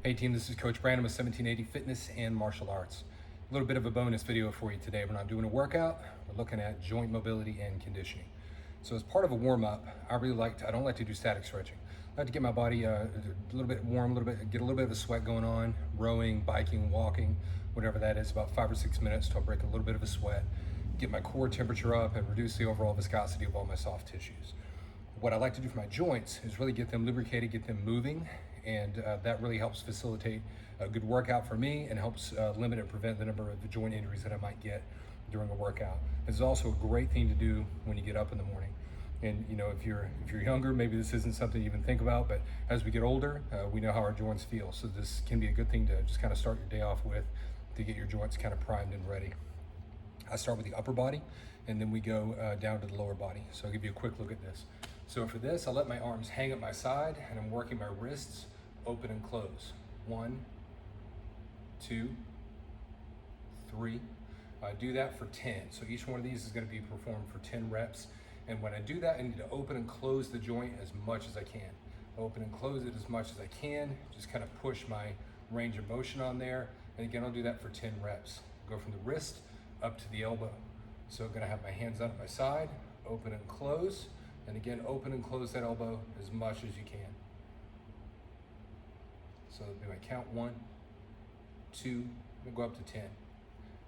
Hey team, this is Coach Brandon with 1780 Fitness and Martial Arts. A little bit of a bonus video for you today. We're not doing a workout, we're looking at joint mobility and conditioning. So as part of a warm-up, I don't like to do static stretching. I like to get my body a little bit warm, get a little bit of a sweat going on, rowing, biking, walking, whatever that is, about 5 or 6 minutes till I break a little bit of a sweat, get my core temperature up and reduce the overall viscosity of all my soft tissues. What I like to do for my joints is really get them lubricated, get them moving, and that really helps facilitate a good workout for me and helps limit and prevent the number of joint injuries that I might get during a workout. It's also a great thing to do when you get up in the morning. And you know, if you're younger, maybe this isn't something you even think about, but as we get older, we know how our joints feel. So this can be a good thing to just kind of start your day off with, to get your joints kind of primed and ready. I start with the upper body, and then we go down to the lower body. So I'll give you a quick look at this. So for this, I let my arms hang at my side, and I'm working my wrists open and close. 1, 2, 3. I do that for 10. So each one of these is going to be performed for 10 reps. And when I do that, I need to open and close the joint as much as I can. Open and close it as much as I can. Just kind of push my range of motion on there. And again, I'll do that for 10 reps. Go from the wrist up to the elbow. So I'm going to have my hands up at my side, open and close. And again, open and close that elbow as much as you can. So that'll be my count. 1, 2, I'm gonna go up to 10.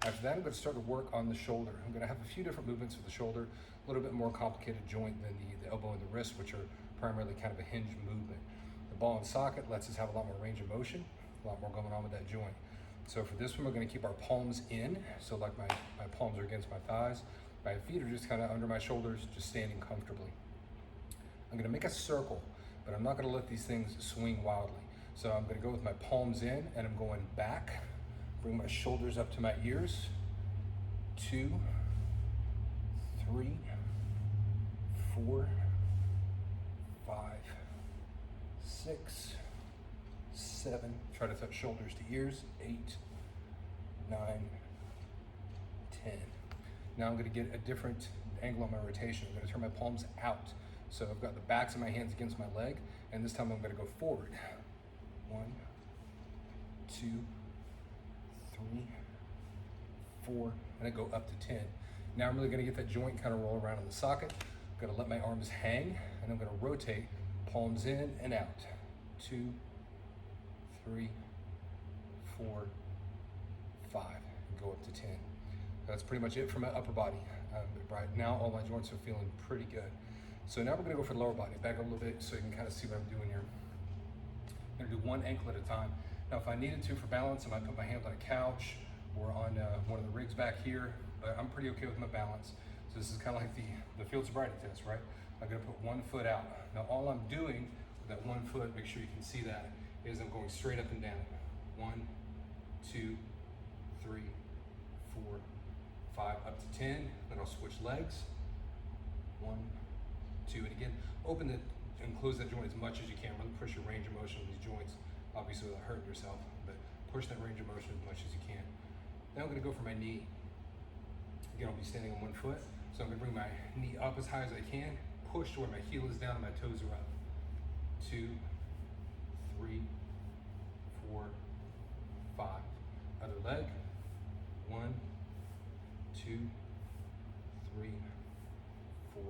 After that, I'm gonna start to work on the shoulder. I'm gonna have a few different movements for the shoulder, a little bit more complicated joint than the elbow and the wrist, which are primarily kind of a hinge movement. The ball and socket lets us have a lot more range of motion, a lot more going on with that joint. So for this one, we're gonna keep our palms in. So like my palms are against my thighs. My feet are just kind of under my shoulders, just standing comfortably. I'm gonna make a circle, but I'm not gonna let these things swing wildly. So I'm gonna go with my palms in, and I'm going back, bring my shoulders up to my ears. 2, 3, 4, 5, 6, 7. Try to touch shoulders to ears. 8, 9, 10. Now I'm gonna get a different angle on my rotation. I'm gonna turn my palms out. So I've got the backs of my hands against my leg, and this time I'm gonna go forward. 1, 2, 3, 4, and I go up to 10. Now I'm really gonna get that joint kind of roll around in the socket. I'm gonna let my arms hang, and I'm gonna rotate, palms in and out. 2, 3, 4, 5, and go up to 10. That's pretty much it for my upper body. Right now, all my joints are feeling pretty good. So now we're gonna go for the lower body. Back up a little bit so you can kind of see what I'm doing here. I'm gonna do one ankle at a time. Now, if I needed to for balance, I might put my hand on a couch or on one of the rigs back here, but I'm pretty okay with my balance. So this is kind of like the field sobriety test, right? I'm gonna put one foot out. Now, all I'm doing with that one foot, make sure you can see that, is I'm going straight up and down. 1, 2, 3, 4, 5, up to 10. Then I'll switch legs. 1, 2, and again, open it and close that joint as much as you can. Really push your range of motion on these joints, obviously without hurting yourself, but push that range of motion as much as you can. Now I'm gonna go for my knee. Again, I'll be standing on one foot, so I'm gonna bring my knee up as high as I can, push to where my heel is down and my toes are up. 2, 3, 4, 5. Other leg. 1, 2, 3, 4,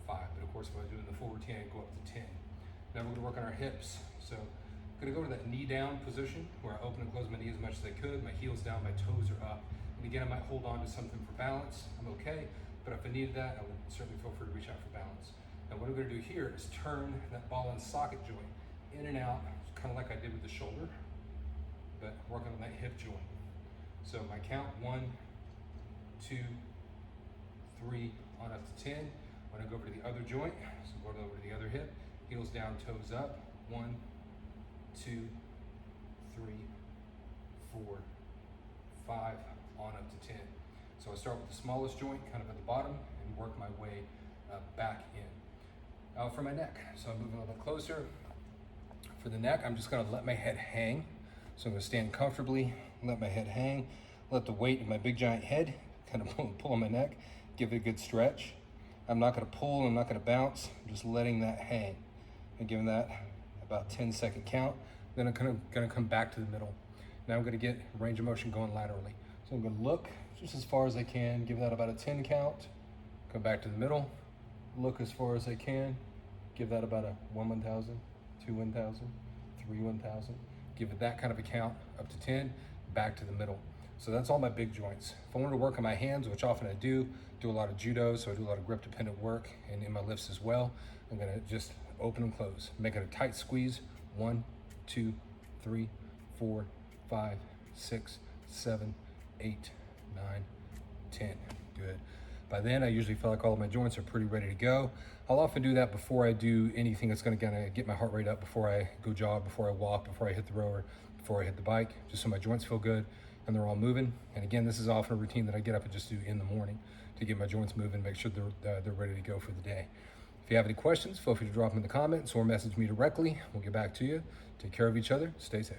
5. But of course, if I do in the full routine, I go up to 10. Now we're gonna work on our hips. So I'm gonna go to that knee down position where I open and close my knee as much as I could. My heel's down, my toes are up. And again, I might hold on to something for balance. I'm okay, but if I needed that, I would certainly feel free to reach out for balance. Now what I'm gonna do here is turn that ball and socket joint in and out, kind of like I did with the shoulder, but working on that hip joint. So my count, 1, 2, 3, on up to 10. When I go over to the other joint, so go over to the other hip, heels down, toes up. 1, 2, 3, 4, 5, on up to 10. So I start with the smallest joint, kind of at the bottom, and work my way back in. Now for my neck, so I'm moving a little bit closer. For the neck, I'm just gonna let my head hang. So I'm gonna stand comfortably, let my head hang, let the weight of my big giant head kind of pull on my neck, give it a good stretch. I'm not gonna pull, I'm not gonna bounce, I'm just letting that hang. And giving that about 10-second count. Then I'm gonna come back to the middle. Now I'm gonna get range of motion going laterally. So I'm gonna look just as far as I can, give that about a 10 count, come back to the middle, look as far as I can, give that about a 1 1,000, 2 1,000, 3 1,000, give it that kind of a count up to 10, back to the middle. So that's all my big joints. If I wanted to work on my hands, which often I do a lot of judo, so I do a lot of grip dependent work, and in my lifts as well, I'm gonna just open and close, make it a tight squeeze. 1, 2, 3, 4, 5, 6, 7, 8, 9, 10. Good. By then, I usually feel like all of my joints are pretty ready to go. I'll often do that before I do anything that's gonna get my heart rate up, before I go jog, before I walk, before I hit the rower, before I hit the bike, just so my joints feel good and they're all moving. And again, this is often a routine that I get up and just do in the morning to get my joints moving, make sure they're ready to go for the day. If you have any questions, feel free to drop them in the comments or message me directly. We'll get back to you. Take care of each other. Stay safe.